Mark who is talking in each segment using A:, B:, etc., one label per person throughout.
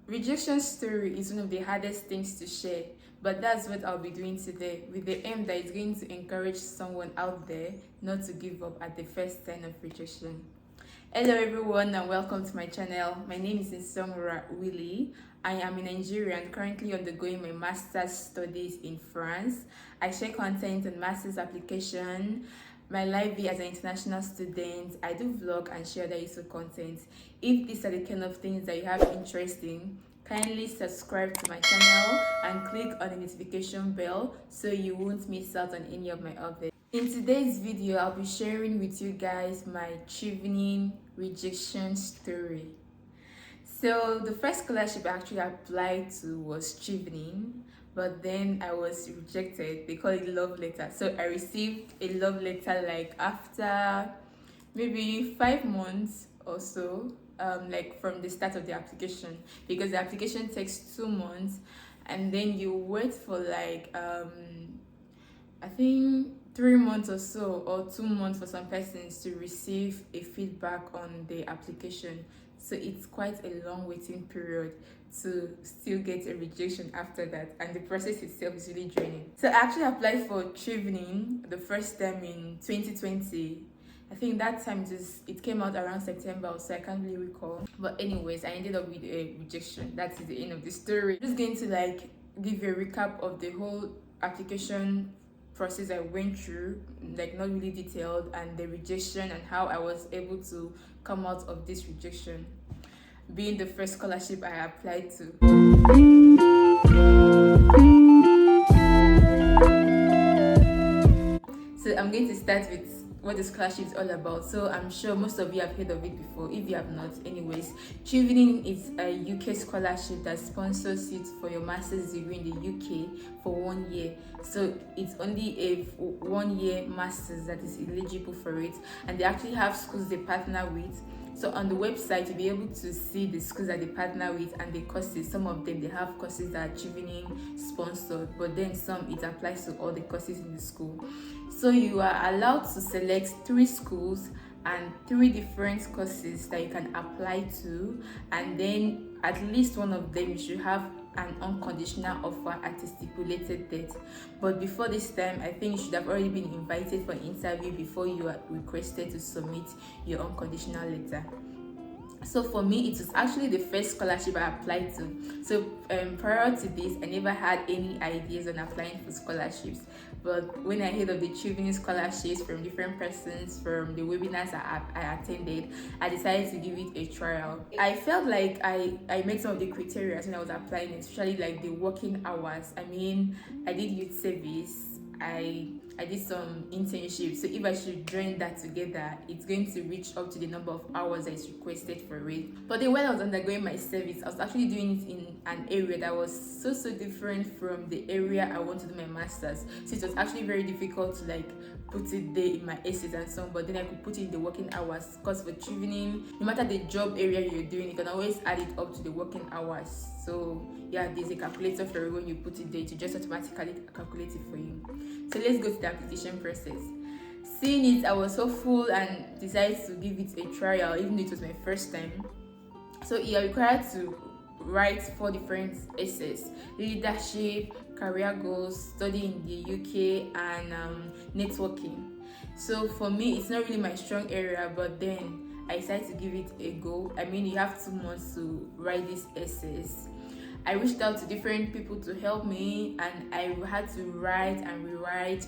A: Rejection story is one of the hardest things to share, but that's what I'll be doing today with the aim that is going to encourage someone out there not to give up at the first sign of rejection. Hello everyone and welcome to my channel. My name is Nsongora Willie. I am a Nigerian currently undergoing my master's studies in France. I share content on master's application, my life as an international student. I do vlog and share other useful content. If these are the kind of things that you have interest in, kindly subscribe to my channel and click on the notification bell so you won't miss out on any of my updates. In today's video, I'll be sharing with you guys my Chevening rejection story. So the first scholarship I actually applied to was Chevening, but then I was rejected. They call it love letter. So I received a love letter like after maybe 5 months or so, like from the start of the application, because the application takes 2 months and then you wait for like I think 3 months or so, or 2 months for some persons to receive a feedback on the application. So it's quite a long waiting period to still get a rejection after that, and the process itself is really draining. So I actually applied for Chevening the first time in 2020. I think that time it came out around September, so I can't really recall. But anyways, I ended up with a rejection. That's the end of the story. I'm just going to like give you a recap of the whole application process I went through, like not really detailed, and the rejection and how I was able to come out of this rejection, being the first scholarship I applied to. So I'm going to start with what the scholarship is all about. So I'm sure most of you have heard of it before. If you have not, anyways, Chevening is a UK scholarship that sponsors you for your master's degree in the UK for 1 year. So it's only a 1 year master's that is eligible for it, and they actually have schools they partner with. So on the website, you'll be able to see the schools that they partner with and the courses. Some of them, they have courses that are Chevening sponsored, but then some, it applies to all the courses in the school. So you are allowed to select 3 schools and 3 different courses that you can apply to, and then at least one of them you should have an unconditional offer at a stipulated date. But before this time, I think you should have already been invited for an interview before you are requested to submit your unconditional letter. So for me, it was actually the first scholarship I applied to. So prior to this, I never had any ideas on applying for scholarships. But when I heard of the Chevening scholarships from different persons, from the webinars I attended, I decided to give it a trial. I felt like I met some of the criteria when I was applying, especially like the working hours. I mean, I did youth service, I did some internships, so if I should join that together, it's going to reach up to the number of hours that is requested for it. But then when I was undergoing my service, I was actually doing it in an area that was so different from the area I want to do my master's. So it was actually very difficult to like put it there in my essays and so on, but then I could put it in the working hours, because for Chevening, no matter the job area you're doing, you can always add it up to the working hours. So yeah, there's a calculator for it. When you put it there, to just automatically calculate it for you. So let's go to the application process. Seeing it, I was so full and decided to give it a trial, even though it was my first time. So you are required to write 4 different essays: leadership, career goals, study in the UK, and networking. So for me, it's not really my strong area, but then I decided to give it a go. I mean, you have 2 months to write these essays. I reached out to different people to help me, and I had to write and rewrite.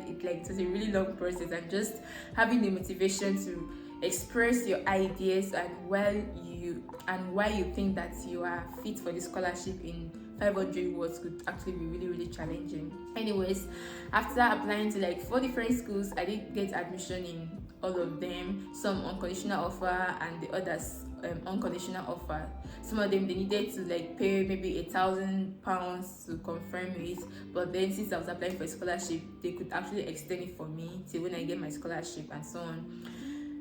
A: It was a really long process, and just having the motivation to express your ideas and why you think that you are fit for the scholarship in 500 words could actually be really challenging. Anyways, after applying to like 4 different schools, I did get admission in all of them. Some unconditional offer and the others unconditional offer. Some of them, they needed to like pay maybe £1,000 to confirm it, but then since I was applying for a scholarship, they could actually extend it for me till when I get my scholarship and so on.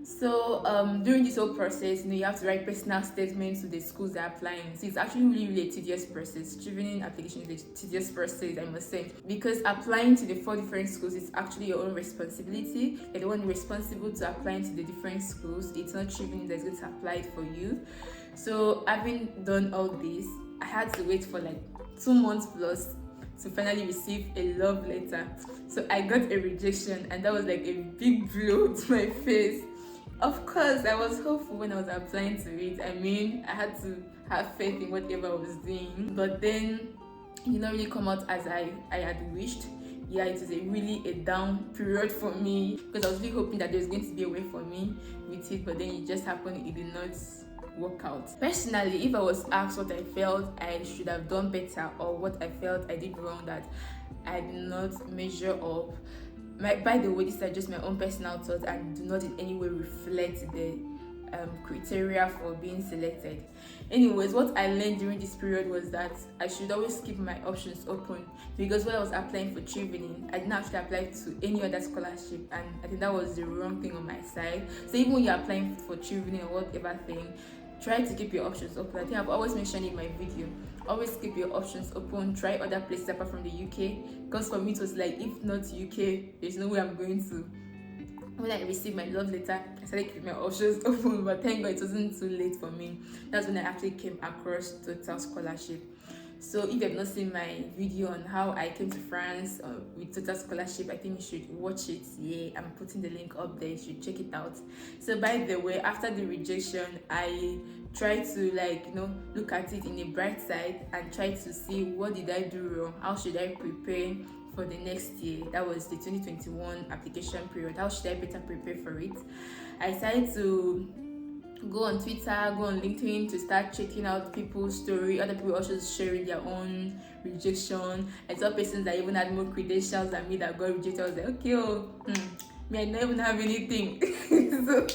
A: So during this whole process, you have to write personal statements to the schools that are applying. So it's actually really a tedious process. Chevening application is a tedious process, I must say, because applying to the 4 different schools is actually your own responsibility. You're the one responsible to applying to the different schools. It's not Chevening that's going to apply it for you. So having done all this, I had to wait for like 2 months plus to finally receive a love letter. So I got a rejection, and that was like a big blow to my face. Of course, I was hopeful when I was applying to it. I mean, I had to have faith in whatever I was doing. But then, it did not really come out as I had wished. Yeah, it was a down period for me, because I was really hoping that there was going to be a way for me with it. But then it just happened, it did not work out. Personally, if I was asked what I felt I should have done better, or what I felt I did wrong that I did not measure up, by the way, these are just my own personal thoughts and do not in any way reflect the criteria for being selected. Anyways, what I learned during this period was that I should always keep my options open, because when I was applying for Chevening, I didn't actually apply to any other scholarship, and I think that was the wrong thing on my side. So even when you're applying for Chevening or whatever thing, try to keep your options open. I think I've always mentioned in my video, always keep your options open. Try other places apart from the UK, because for me it was like, if not UK, there's no way I'm going to. When I received my love letter, I started keeping my options open, but thank God it wasn't too late for me. That's when I actually came across Total Scholarship. So if you have not seen my video on how I came to France with Total Scholarship, I think you should watch it. Yeah, I'm putting the link up there, you should check it out. So by the way, after the rejection, I tried to look at it in a bright side and try to see what did I do wrong, how should I prepare for the next year. That was the 2021 application period. How should I better prepare for it? I decided to go on Twitter, go on LinkedIn to start checking out people's story, other people also sharing their own rejection. I saw persons that even had more credentials than me that got rejected. I was like, okay, me, I don't even have anything. So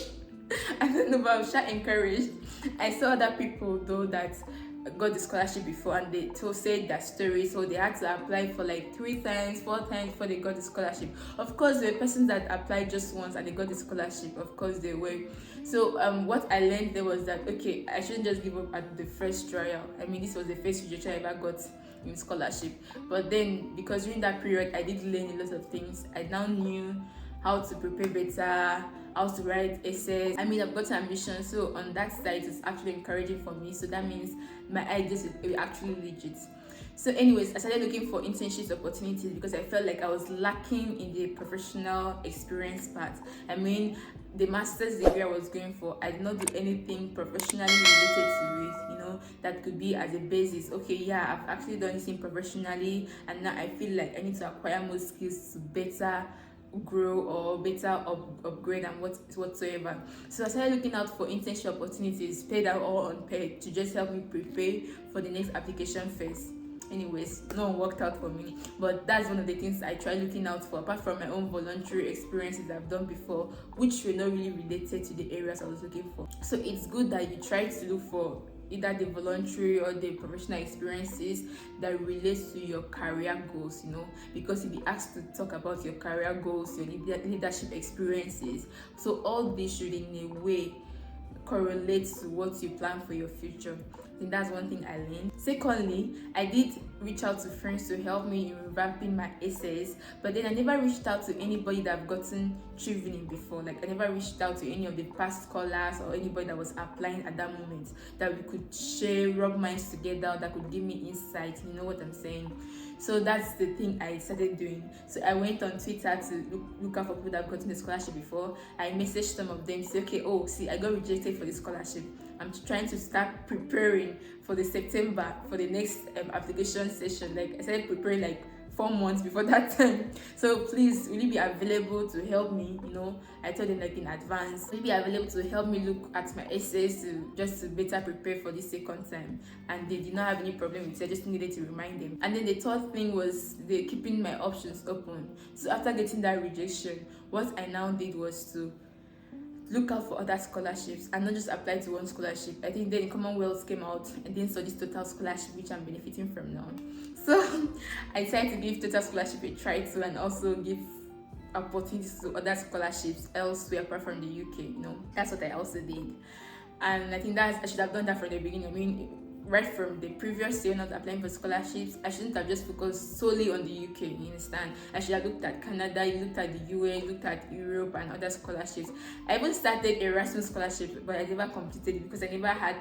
A: I don't know, but I was just encouraged. I saw other people though that got the scholarship before, and they said their story, so they had to apply for like 3 times, 4 times before they got the scholarship. Of course, there were persons that applied just once and they got the scholarship. Of course they were. So what I learned there was that, okay, I shouldn't just give up at the first trial. I mean, this was the first rejection I ever got in scholarship. But then, because during that period I did learn a lot of things, I now knew how to prepare better, how to write essays. I mean, I've got ambition, so on that side it's actually encouraging for me. So that means my ideas are actually legit. So anyways, I started looking for internship opportunities because I felt like I was lacking in the professional experience part. I mean, the master's degree I was going for, I did not do anything professionally related to it, that could be as a basis. Okay, yeah, I've actually done this thing professionally, and now I feel like I need to acquire more skills to better grow or better upgrade and whatsoever. So I started looking out for internship opportunities, paid or unpaid, to just help me prepare for the next application phase. Anyways, no one worked out for me, but that's one of the things I try looking out for, apart from my own voluntary experiences I've done before, which were not really related to the areas I was looking for. So it's good that you try to look for either the voluntary or the professional experiences that relates to your career goals, because you'll be asked to talk about your career goals, your leadership experiences. So all this should in a way correlate to what you plan for your future. I think that's one thing I learned. Secondly, I did reach out to friends to help me in revamping my essays, but then I never reached out to anybody that I've gotten Chevening before. Like, I never reached out to any of the past scholars or anybody that was applying at that moment, that we could share, rub minds together, that could give me insight. You know what I'm saying? So that's the thing I started doing. So I went on Twitter to look out for people that have gotten the scholarship before. I messaged some of them, say, okay, I got rejected for the scholarship. I'm trying to start preparing for the September, for the next application session. Like, I started preparing like 4 months before that time. So please, will you be available to help me? I told them like in advance, will you be available to help me look at my essays to better prepare for the second time? And they did not have any problem with it. I just needed to remind them. And then the third thing was keeping my options open. So after getting that rejection, what I now did was to look out for other scholarships and not just apply to one scholarship. I think then the Commonwealth came out, and then saw this Total Scholarship, which I'm benefiting from now. So I decided to give Total Scholarship a try too, and also give opportunities to other scholarships elsewhere apart from the UK. That's what I also did. And I think I should have done that from the beginning. I mean, right from the previous year, not applying for scholarships, I shouldn't have just focused solely on the UK. You understand? I should have looked at Canada, looked at the US, looked at Europe and other scholarships. I even started Erasmus scholarship, but I never completed it because I never had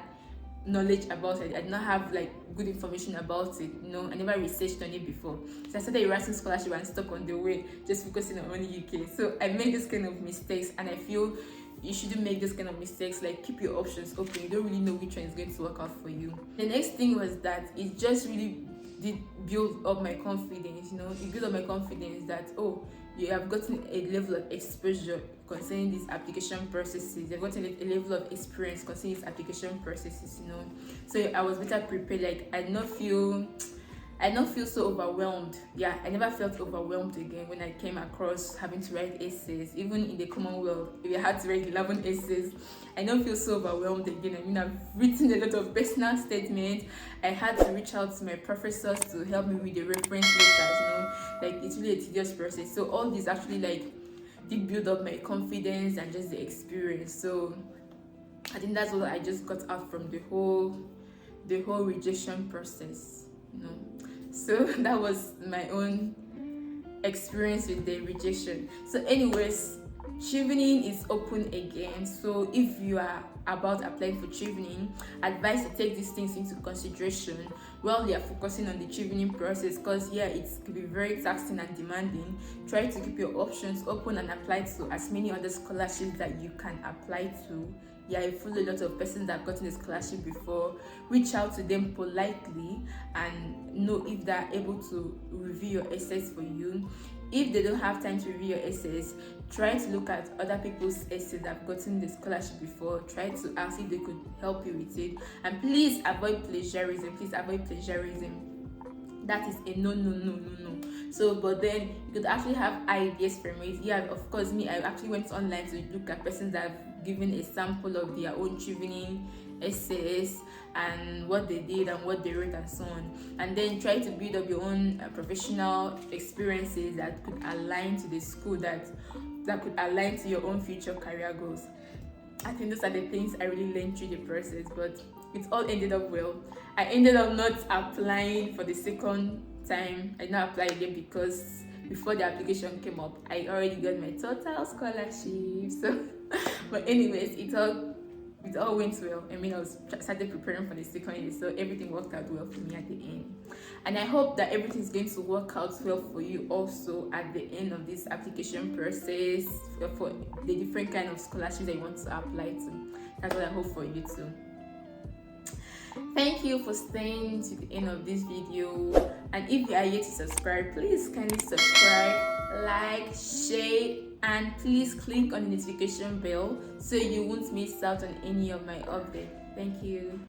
A: knowledge about it. I did not have good information about it. I never researched on it before. So I started Erasmus scholarship and stuck on the way, just focusing on only UK. So I made this kind of mistakes, and I feel you shouldn't make this kind of mistakes. Keep your options open. You don't really know which one is going to work out for you. The next thing was that it just really did build up my confidence. It built up my confidence that you have gotten a level of exposure concerning these application processes. You've gotten a level of experience concerning these application processes. So I was better prepared. I don't feel so overwhelmed. I never felt overwhelmed again when I came across having to write essays. Even in the Commonwealth, if I had to write 11 essays, I don't feel so overwhelmed again. I mean, I've written a lot of personal statements. I had to reach out to my professors to help me with the reference letters. It's really a tedious process. So all this actually did build up my confidence and just the experience. So I think that's what I just got out from the whole rejection process. So that was my own experience with the rejection. So anyways, Chevening is open again. So if you are about applying for Chevening, advise to take these things into consideration while you are focusing on the Chevening process, because it could be very taxing and demanding. Try to keep your options open and apply to as many other scholarships that you can apply to. I follow a lot of persons that have gotten a scholarship before. Reach out to them politely and know if they're able to review your essays for you. If they don't have time to review your essays, try to look at other people's essays that have gotten the scholarship before. Try to ask if they could help you with it. And please avoid plagiarism. That is a no. So, but then you could actually have ideas from it. Of course, I actually went online to look at persons that have given a sample of their own Chevening essays and what they did and what they wrote and so on, and then try to build up your own professional experiences that could align to the school, that could align to your own future career goals. I think those are the things I really learned through the process, but it all ended up well. I ended up not applying for the second time. I did not apply again because before the application came up, I already got my total scholarship. So, but anyways, it all went well. I mean, I started preparing for the second year, so everything worked out well for me at the end. And I hope that everything is going to work out well for you also at the end of this application process for the different kind of scholarships that you want to apply to. That's what I hope for you too. Thank you for staying to the end of this video, and if you are yet to subscribe, please kindly subscribe, like, share, and please click on the notification bell so you won't miss out on any of my updates. Thank you.